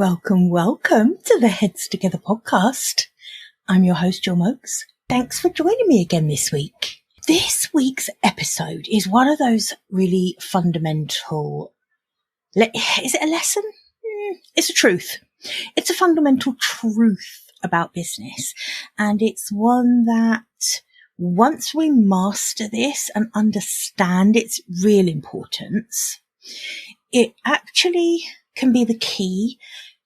Welcome to the Heads Together podcast. I'm your host, Jill Mokes. Thanks for joining me again this week. This week's episode is one of those really fundamental, is it a lesson? It's a truth. It's a fundamental truth about business. And it's one that once we master this and understand its real importance, it actually can be the key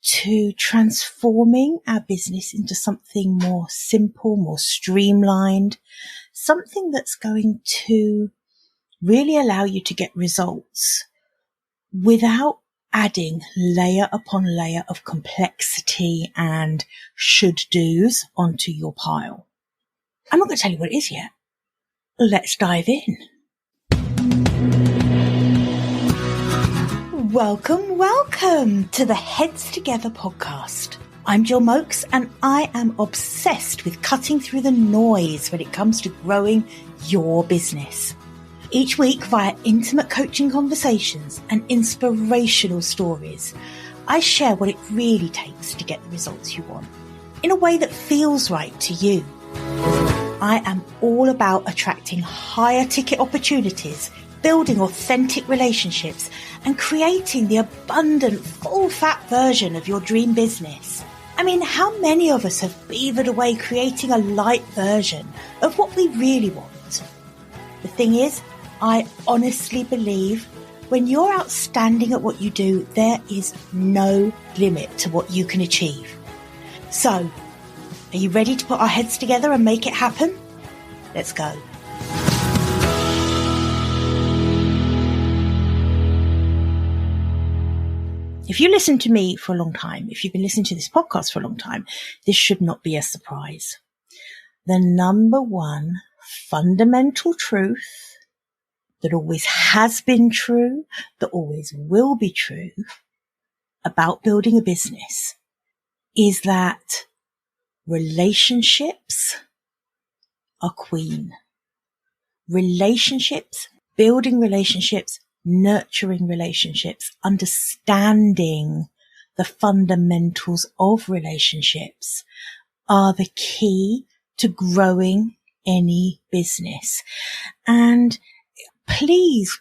to transforming our business into something more simple, more streamlined, something that's going to really allow you to get results without adding layer upon layer of complexity and should-dos onto your pile. I'm not going to tell you what it is yet. Let's dive in. Welcome to the Heads Together podcast. I'm Jill Mokes and I am obsessed with cutting through the noise when it comes to growing your business. Each week via intimate coaching conversations and inspirational stories, I share what it really takes to get the results you want in a way that feels right to you. I am all about attracting higher ticket opportunities, building authentic relationships, and creating the abundant, full-fat version of your dream business. I mean, how many of us have beavered away creating a light version of what we really want? The thing is, I honestly believe when you're outstanding at what you do, there is no limit to what you can achieve. So, are you ready to put our heads together and make it happen? Let's go. If you listen to me for a long time, if you've been listening to this podcast for a long time, this should not be a surprise. The number one fundamental truth that always has been true, that always will be true about building a business is that relationships are queen. Relationships, building relationships, nurturing relationships, understanding the fundamentals of relationships are the key to growing any business. And please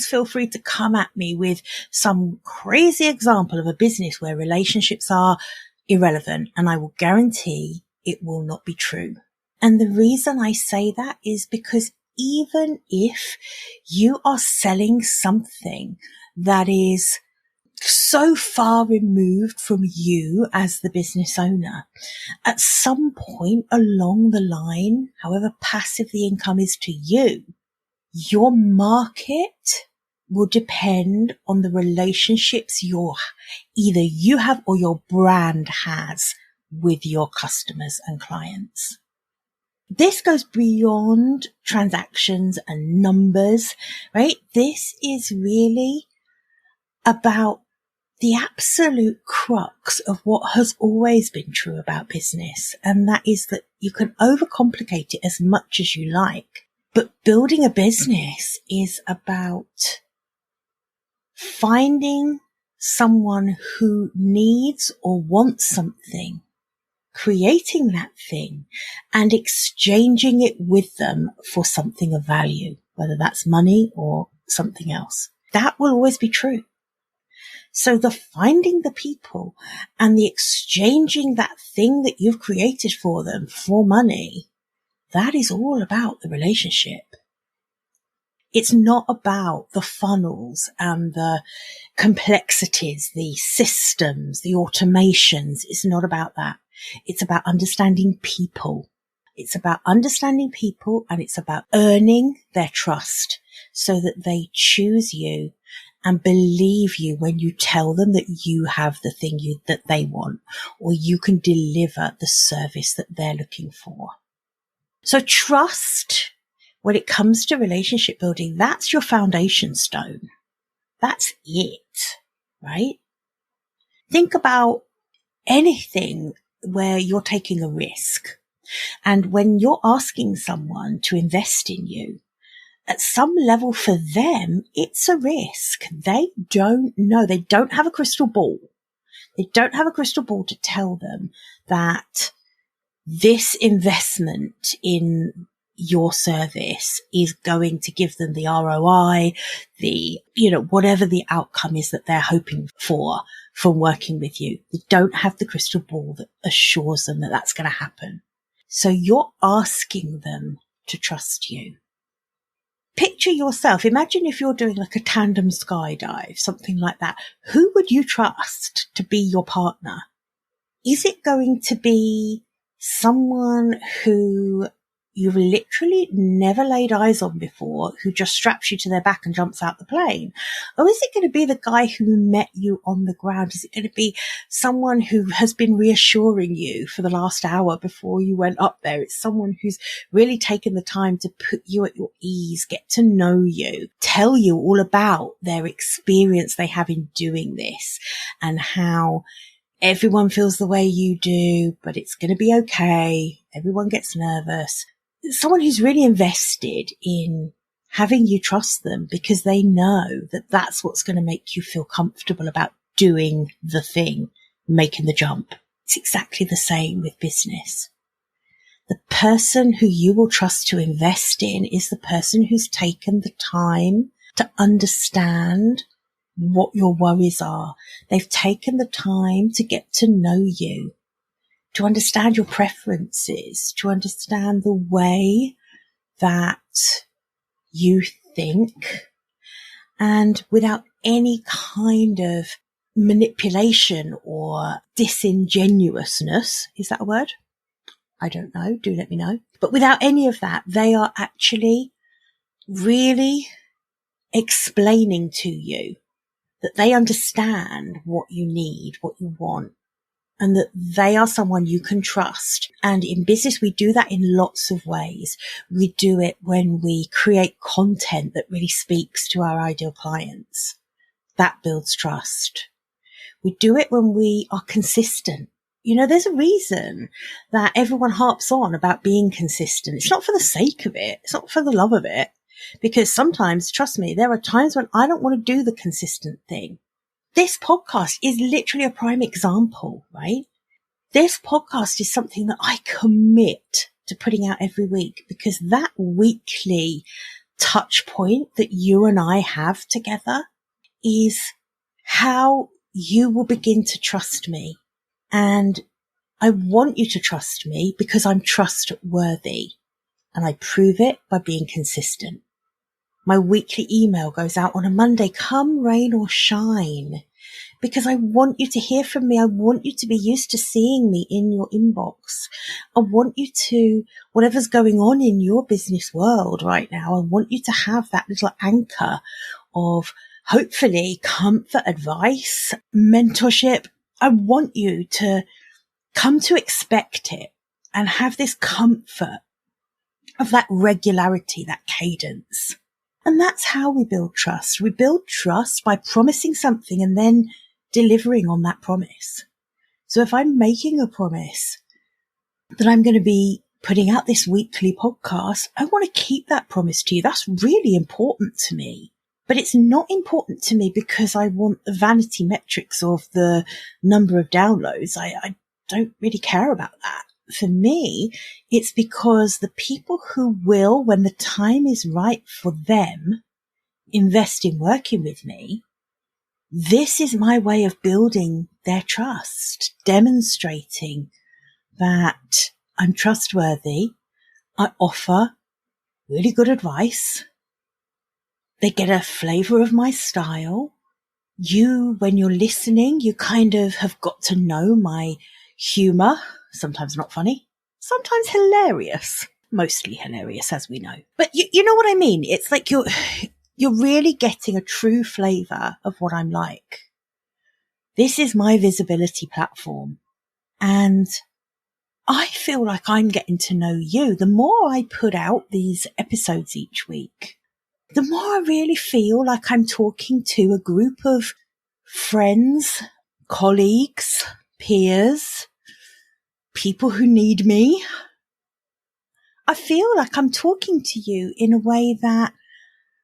feel free to come at me with some crazy example of a business where relationships are irrelevant, and I will guarantee it will not be true. And the reason I say that is because even if you are selling something that is so far removed from you as the business owner, at some point along the line, however passive the income is to you, your market will depend on the relationships either you have or your brand has with your customers and clients. This goes beyond transactions and numbers, right? This is really about the absolute crux of what has always been true about business. And that is that you can overcomplicate it as much as you like, but building a business is about finding someone who needs or wants something, creating that thing and exchanging it with them for something of value, whether that's money or something else. That will always be true. So the finding the people and the exchanging that thing that you've created for them for money, that is all about the relationship. It's not about the funnels and the complexities, the systems, the automations. It's not about that. It's about understanding people. It's about understanding people, and it's about earning their trust so that they choose you and believe you when you tell them that you have the thing that they want, or you can deliver the service that they're looking for. So trust, when it comes to relationship building, that's your foundation stone. That's it, right? Think about anything where you're taking a risk. And when you're asking someone to invest in you, at some level for them, it's a risk. They don't know. They don't have a crystal ball. They don't have a crystal ball to tell them that this investment in your service is going to give them the ROI, whatever the outcome is that they're hoping for from working with you. They don't have the crystal ball that assures them that that's going to happen. So you're asking them to trust you. Picture yourself. Imagine if you're doing like a tandem skydive, something like that. Who would you trust to be your partner? Is it going to be someone who you've literally never laid eyes on before, who just straps you to their back and jumps out the plane? Or is it going to be the guy who met you on the ground? Is it going to be someone who has been reassuring you for the last hour before you went up there? It's someone who's really taken the time to put you at your ease, get to know you, tell you all about their experience they have in doing this and how everyone feels the way you do, but it's going to be okay. Everyone gets nervous. Someone who's really invested in having you trust them because they know that that's what's going to make you feel comfortable about doing the thing, making the jump. It's exactly the same with business. The person who you will trust to invest in is the person who's taken the time to understand what your worries are. They've taken the time to get to know you, to understand your preferences, to understand the way that you think, and without any kind of manipulation or disingenuousness. Is that a word? I don't know. Do let me know. But without any of that, they are actually really explaining to you that they understand what you need, what you want, and that they are someone you can trust. And in business, we do that in lots of ways. We do it when we create content that really speaks to our ideal clients. That builds trust. We do it when we are consistent. There's a reason that everyone harps on about being consistent. It's not for the sake of it. It's not for the love of it. Because sometimes, trust me, there are times when I don't want to do the consistent thing. This podcast is literally a prime example, right? This podcast is something that I commit to putting out every week because that weekly touch point that you and I have together is how you will begin to trust me. And I want you to trust me because I'm trustworthy. And I prove it by being consistent. My weekly email goes out on a Monday, come rain or shine, because I want you to hear from me. I want you to be used to seeing me in your inbox. I want you to, whatever's going on in your business world right now, I want you to have that little anchor of hopefully comfort, advice, mentorship. I want you to come to expect it and have this comfort of that regularity, that cadence. And that's how we build trust. We build trust by promising something and then delivering on that promise. So if I'm making a promise that I'm going to be putting out this weekly podcast, I want to keep that promise to you. That's really important to me. But it's not important to me because I want the vanity metrics of the number of downloads. I don't really care about that. For me, it's because the people who will, when the time is right for them, invest in working with me, this is my way of building their trust, demonstrating that I'm trustworthy. I offer really good advice. They get a flavor of my style. When you're listening, you kind of have got to know my humor. Sometimes not funny, sometimes hilarious, mostly hilarious, as we know. But you know what I mean? It's like you're really getting a true flavor of what I'm like. This is my visibility platform. And I feel like I'm getting to know you. The more I put out these episodes each week, the more I really feel like I'm talking to a group of friends, colleagues, peers, people who need me. I feel like I'm talking to you in a way that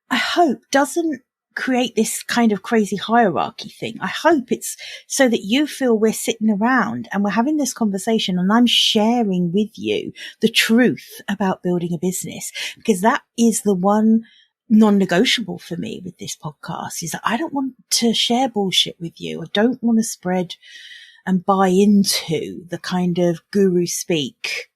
I hope doesn't create this kind of crazy hierarchy thing. I hope it's so that you feel we're sitting around and we're having this conversation and I'm sharing with you the truth about building a business, because that is the one non-negotiable for me with this podcast, is that I don't want to share bullshit with you. I don't want to spread and buy into the kind of guru speak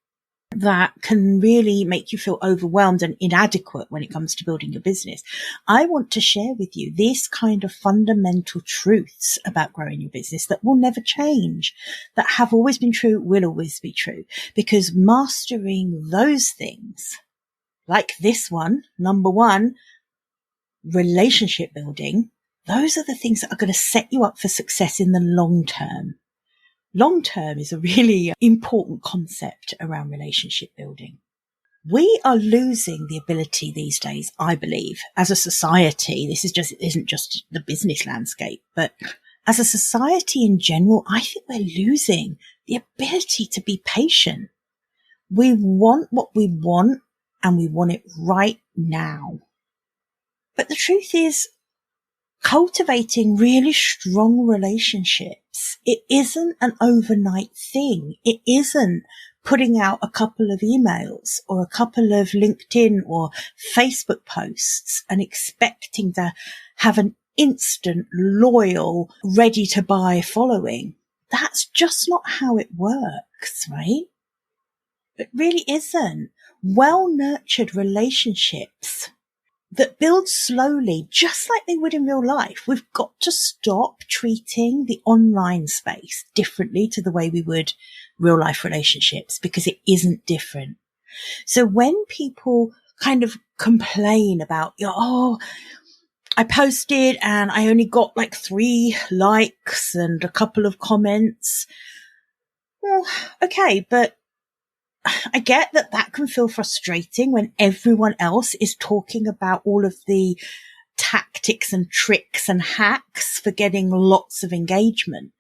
that can really make you feel overwhelmed and inadequate when it comes to building your business. I want to share with you this kind of fundamental truths about growing your business that will never change, that have always been true, will always be true, because mastering those things, like this one, number one, relationship building, those are the things that are going to set you up for success in the long term. Long term is a really important concept around relationship building. We are losing the ability these days, I believe, as a society. This isn't just the business landscape, but as a society in general, I think we're losing the ability to be patient. We want what we want and we want it right now. But the truth is, cultivating really strong relationships, it isn't an overnight thing. It isn't putting out a couple of emails or a couple of LinkedIn or Facebook posts and expecting to have an instant, loyal, ready to buy following. That's just not how it works, right? It really isn't. Well-nurtured relationships that build slowly, just like they would in real life. We've got to stop treating the online space differently to the way we would real life relationships, because it isn't different. So when people kind of complain about, oh, I posted and I only got like 3 likes and a couple of comments. Well, okay, but I get that that can feel frustrating when everyone else is talking about all of the tactics and tricks and hacks for getting lots of engagement.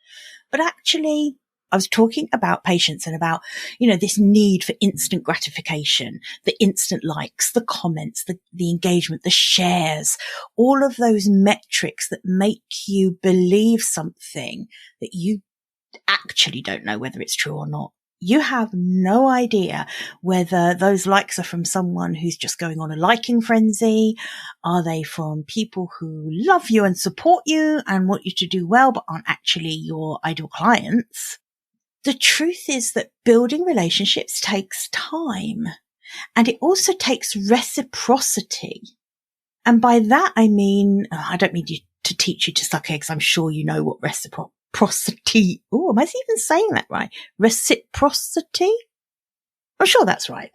But actually, I was talking about patience and about, this need for instant gratification, the instant likes, the comments, the engagement, the shares, all of those metrics that make you believe something that you actually don't know whether it's true or not. You have no idea whether those likes are from someone who's just going on a liking frenzy. Are they from people who love you and support you and want you to do well, but aren't actually your ideal clients? The truth is that building relationships takes time, and it also takes reciprocity. And by that, I mean, I don't mean to teach you to suck eggs. I'm sure you know what reciprocity. Oh, am I even saying that right? Reciprocity? I'm sure that's right.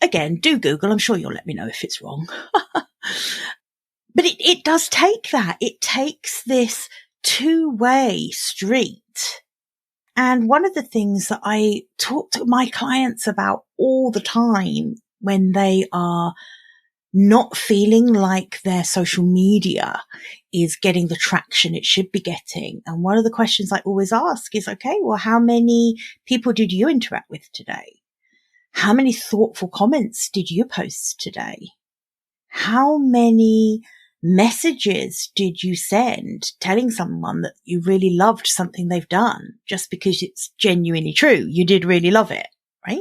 Again, do Google. I'm sure you'll let me know if it's wrong. But it does take that. It takes this two-way street. And one of the things that I talk to my clients about all the time when they are not feeling like their social media is getting the traction it should be getting. And one of the questions I always ask is, okay, well, how many people did you interact with today? How many thoughtful comments did you post today? How many messages did you send telling someone that you really loved something they've done just because it's genuinely true? You did really love it, right?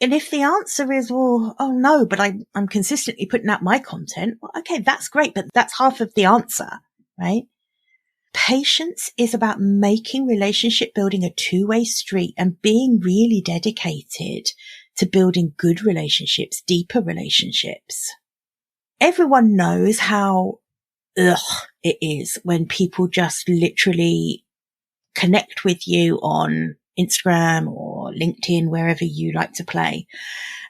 And if the answer is, well, oh no, but I'm consistently putting out my content, well, okay, that's great, but that's half of the answer, right? Patience is about making relationship building a two-way street and being really dedicated to building good relationships, deeper relationships. Everyone knows how it is when people just literally connect with you on Instagram or LinkedIn, wherever you like to play.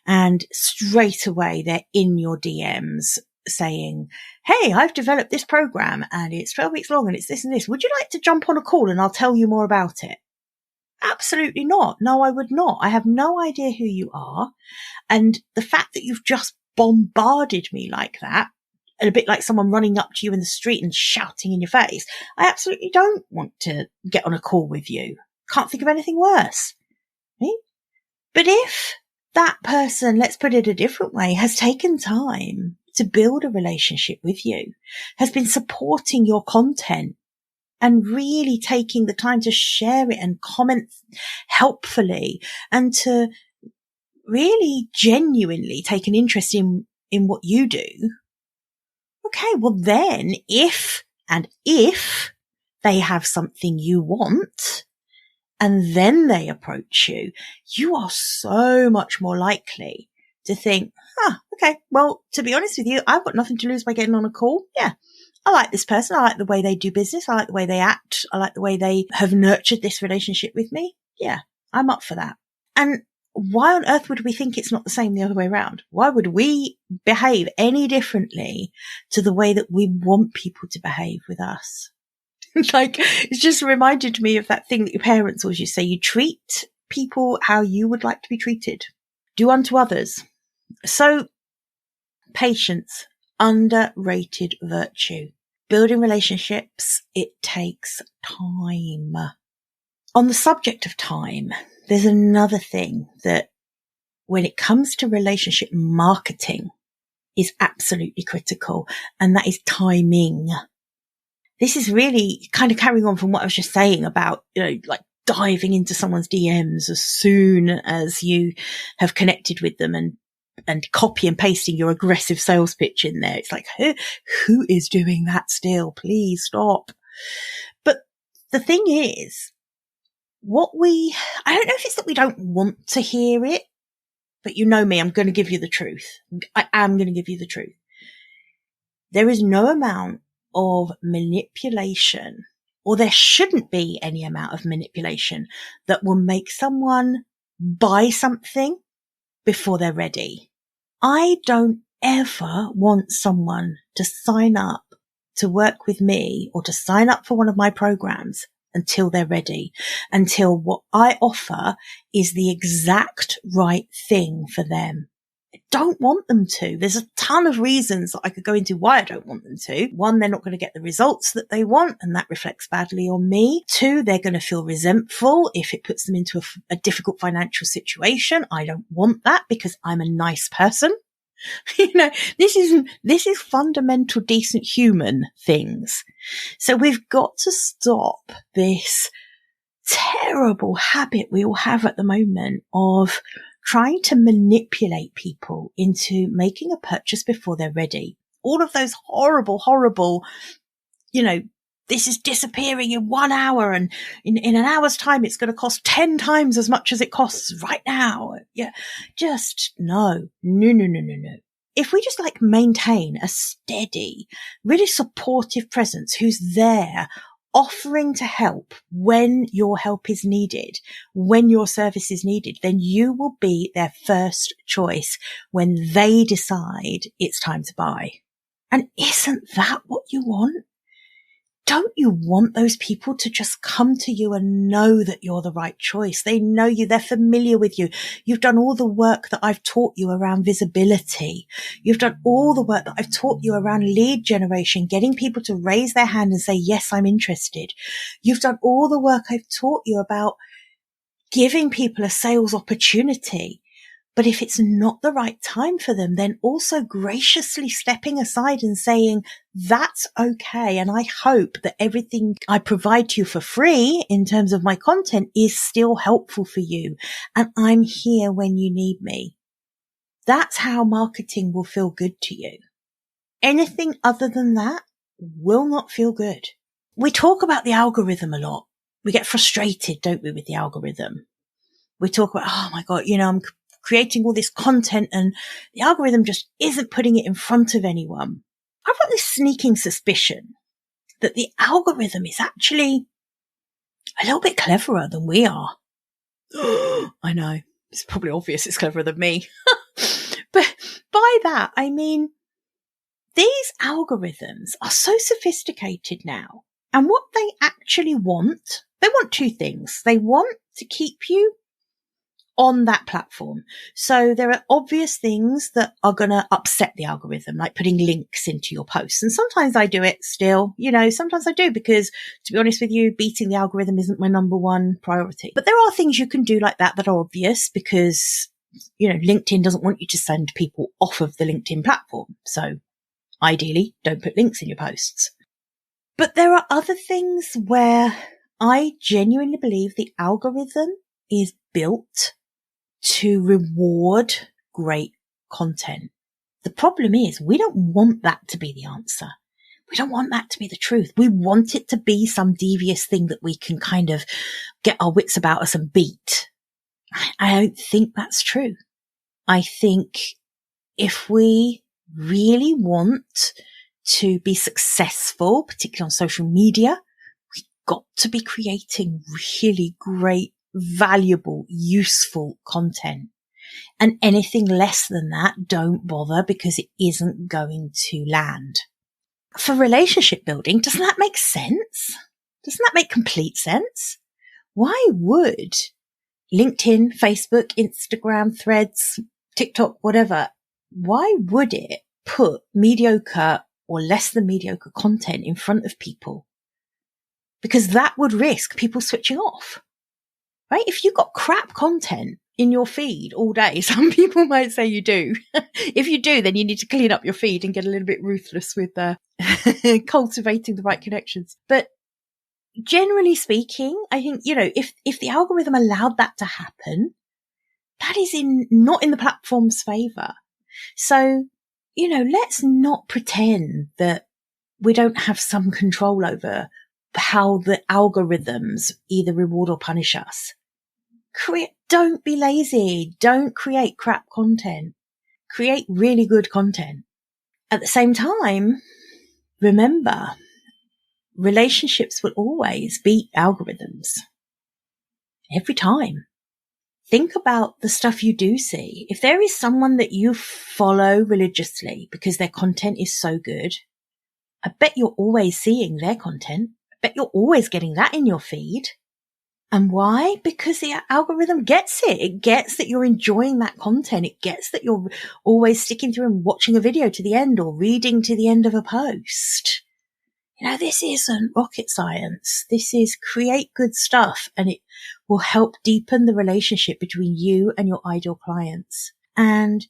And straight away they're in your DMs saying, hey, I've developed this program and it's 12 weeks long and it's this and this. Would you like to jump on a call and I'll tell you more about it? Absolutely not. No, I would not. I have no idea who you are. And the fact that you've just bombarded me like that, and a bit like someone running up to you in the street and shouting in your face, I absolutely don't want to get on a call with you. Can't think of anything worse. Right? But if that person, let's put it a different way, has taken time to build a relationship with you, has been supporting your content and really taking the time to share it and comment helpfully and to really genuinely take an interest in what you do. Okay, well then if they have something you want and then they approach you, you are so much more likely to think, okay, well, to be honest with you, I've got nothing to lose by getting on a call. Yeah. I like this person. I like the way they do business. I like the way they act. I like the way they have nurtured this relationship with me. Yeah, I'm up for that. And why on earth would we think it's not the same the other way around? Why would we behave any differently to the way that we want people to behave with us? Like, it's just reminded me of that thing that your parents always used to say, you treat people how you would like to be treated. Do unto others. So, patience, underrated virtue. Building relationships, it takes time. On the subject of time, there's another thing that when it comes to relationship marketing is absolutely critical, and that is timing. This is really kind of carrying on from what I was just saying about, like diving into someone's DMs as soon as you have connected with them and copy and pasting your aggressive sales pitch in there. It's like, who is doing that still? Please stop. But the thing is, I don't know if it's that we don't want to hear it, but you know me, I'm going to give you the truth. I am going to give you the truth. There is no amount of manipulation, or there shouldn't be any amount of manipulation that will make someone buy something before they're ready. I don't ever want someone to sign up to work with me or to sign up for one of my programs until they're ready, until what I offer is the exact right thing for them. I don't want them to. There's a ton of reasons that I could go into why I don't want them to. One, they're not going to get the results that they want, and that reflects badly on me. Two, they're going to feel resentful if it puts them into a difficult financial situation. I don't want that because I'm a nice person. This is fundamental decent human things. So we've got to stop this terrible habit we all have at the moment of trying to manipulate people into making a purchase before they're ready. All of those horrible, this is disappearing in 1 hour, and in an hour's time, it's going to cost 10 times as much as it costs right now. Yeah. Just no. If we just maintain a steady, really supportive presence who's there offering to help when your help is needed, when your service is needed, then you will be their first choice when they decide it's time to buy. And isn't that what you want? Don't you want those people to just come to you and know that you're the right choice? They know you. They're familiar with you. You've done all the work that I've taught you around visibility. You've done all the work that I've taught you around lead generation, getting people to raise their hand and say, yes, I'm interested. You've done all the work I've taught you about giving people a sales opportunity. But if it's not the right time for them, then also graciously stepping aside and saying, that's okay. And I hope that everything I provide to you for free in terms of my content is still helpful for you. And I'm here when you need me. That's how marketing will feel good to you. Anything other than that will not feel good. We talk about the algorithm a lot. We get frustrated, don't we, with the algorithm? We talk about, oh my God, I'm creating all this content and the algorithm just isn't putting it in front of anyone. I've got this sneaking suspicion that the algorithm is actually a little bit cleverer than we are. I know. It's probably obvious it's cleverer than me. But by that, I mean, these algorithms are so sophisticated now. And what they actually want, they want two things. They want to keep you on that platform. So there are obvious things that are going to upset the algorithm, like putting links into your posts. And sometimes I do it still, sometimes I do because, to be honest with you, beating the algorithm isn't my number one priority. But there are things you can do like that are obvious because, LinkedIn doesn't want you to send people off of the LinkedIn platform. So Ideally, don't put links in your posts. But there are other things where I genuinely believe the algorithm is built to reward great content. The problem is we don't want that to be the answer. We don't want that to be the truth. We want it to be some devious thing that we can kind of get our wits about us and beat. I don't think that's true. I think if we really want to be successful, particularly on social media, we've got to be creating really great, valuable, useful content. And anything less than that, don't bother, because it isn't going to land. For relationship building, doesn't that make sense? Doesn't that make complete sense? Why would LinkedIn, Facebook, Instagram, Threads, TikTok, whatever, why would it put mediocre or less than mediocre content in front of people? Because that would risk people switching off, right? If you've got crap content in your feed all day, some people might say you do. If you do, then you need to clean up your feed and get a little bit ruthless with cultivating the right connections. But generally speaking, I think, if the algorithm allowed that to happen, that is not in the platform's favor. So, let's not pretend that we don't have some control over how the algorithms either reward or punish us. Don't be lazy. Don't create crap content. Create really good content. At the same time, remember, relationships will always beat algorithms. Every time. Think about the stuff you do see. If there is someone that you follow religiously because their content is so good, I bet you're always seeing their content. I bet you're always getting that in your feed. And why? Because the algorithm gets it. It gets that you're enjoying that content. It gets that you're always sticking through and watching a video to the end or reading to the end of a post. This isn't rocket science. This is create good stuff, and it will help deepen the relationship between you and your ideal clients, and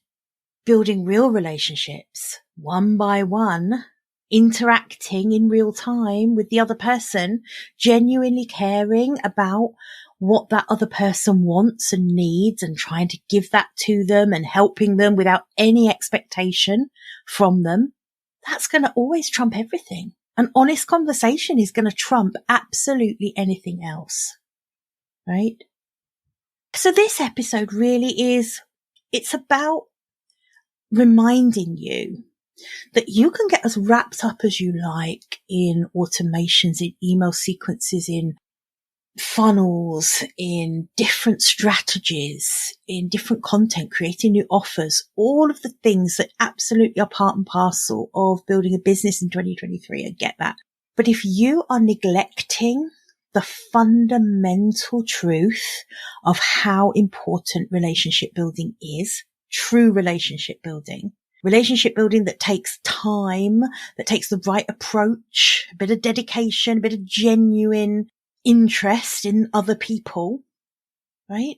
building real relationships one by one, interacting in real time with the other person, genuinely caring about what that other person wants and needs and trying to give that to them and helping them without any expectation from them. That's going to always trump everything. An honest conversation is going to trump absolutely anything else, right? So this episode really it's about reminding you that you can get as wrapped up as you like in automations, in email sequences, in funnels, in different strategies, in different content, creating new offers, all of the things that absolutely are part and parcel of building a business in 2023. I get that. But if you are neglecting the fundamental truth of how important relationship building is, true relationship building that takes time, that takes the right approach, a bit of dedication, a bit of genuine interest in other people, right?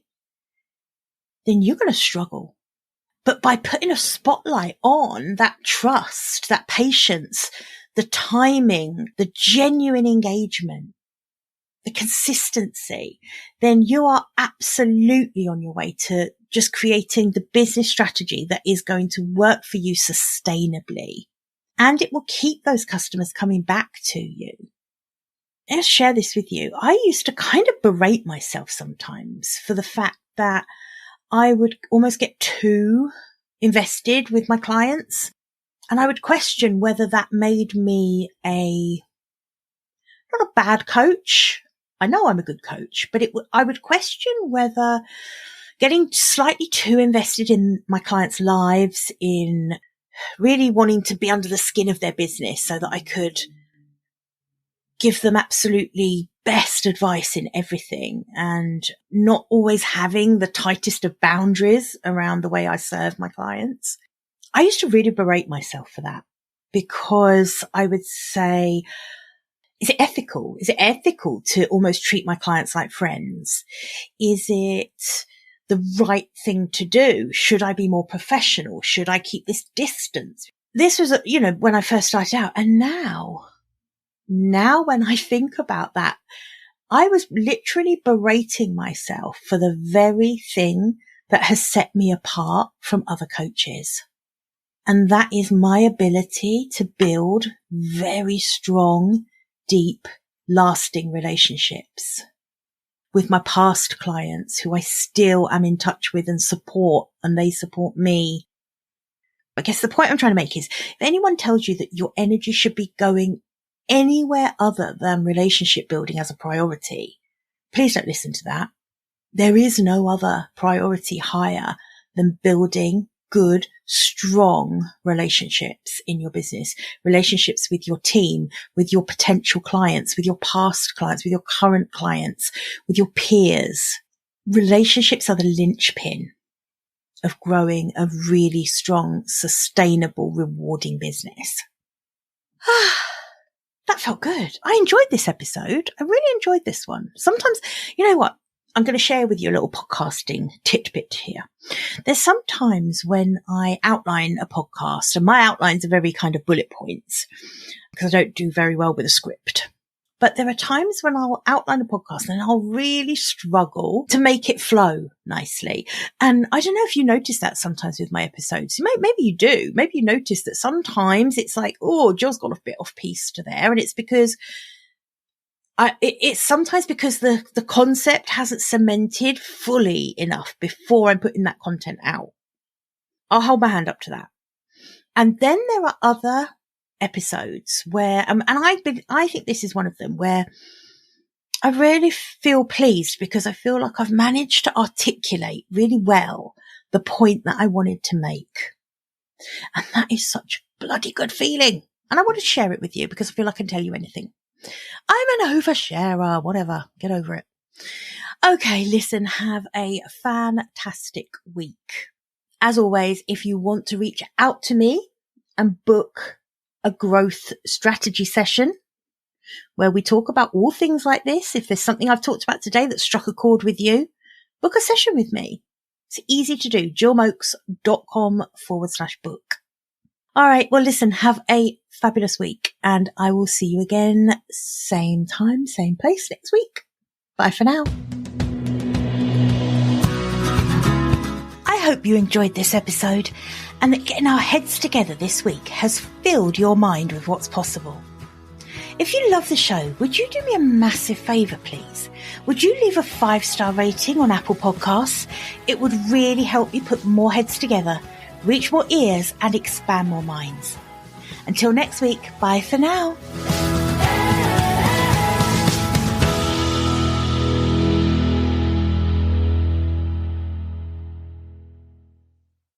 Then you're going to struggle. But by putting a spotlight on that trust, that patience, the timing, the genuine engagement, the consistency, then you are absolutely on your way to just creating the business strategy that is going to work for you sustainably. And it will keep those customers coming back to you. I'll share this with you. I used to kind of berate myself sometimes for the fact that I would almost get too invested with my clients. And I would question whether that made me not a bad coach. I know I'm a good coach, but I would question whether getting slightly too invested in my clients' lives, in really wanting to be under the skin of their business so that I could give them absolutely best advice in everything, and not always having the tightest of boundaries around the way I serve my clients. I used to really berate myself for that, because I would say, is it ethical? Is it ethical to almost treat my clients like friends? Is it the right thing to do? Should I be more professional? Should I keep this distance? this was, when I first started out. And now when I think about that, I was literally berating myself for the very thing that has set me apart from other coaches. And that is my ability to build very strong, deep, lasting relationships with my past clients who I still am in touch with and support, and they support me. I guess the point I'm trying to make is, if anyone tells you that your energy should be going anywhere other than relationship building as a priority, please don't listen to that. There is no other priority higher than building good, strong relationships in your business, relationships with your team, with your potential clients, with your past clients, with your current clients, with your peers. Relationships are the linchpin of growing a really strong, sustainable, rewarding business. That felt good. I enjoyed this episode. I really enjoyed this one. Sometimes, you know what? I'm going to share with you a little podcasting tidbit here. There's sometimes when I outline a podcast, and my outlines are very kind of bullet points because I don't do very well with a script. But there are times when I'll outline a podcast and I'll really struggle to make it flow nicely. And I don't know if you notice that sometimes with my episodes. Maybe you do. Maybe you notice that sometimes it's like, oh, Jill's got a bit off piste there. And it's because it's sometimes because the concept hasn't cemented fully enough before I'm putting that content out. I'll hold my hand up to that. And then there are other episodes where, and I think this is one of them, where I really feel pleased because I feel like I've managed to articulate really well the point that I wanted to make. And that is such a bloody good feeling. And I want to share it with you because I feel I can tell you anything. I'm an oversharer, whatever. Get over it. Okay, listen, have a fantastic week. As always, if you want to reach out to me and book a growth strategy session where we talk about all things like this, if there's something I've talked about today that struck a chord with you, book a session with me. It's easy to do. jillmokes.com/book. All right. Well, listen, have a fabulous week and I will see you again same time, same place next week. Bye for now. I hope you enjoyed this episode and that getting our heads together this week has filled your mind with what's possible. If you love the show, would you do me a massive favour, please? Would you leave a 5-star rating on Apple Podcasts? It would really help me put more heads together, reach more ears and expand more minds. Until next week, bye for now.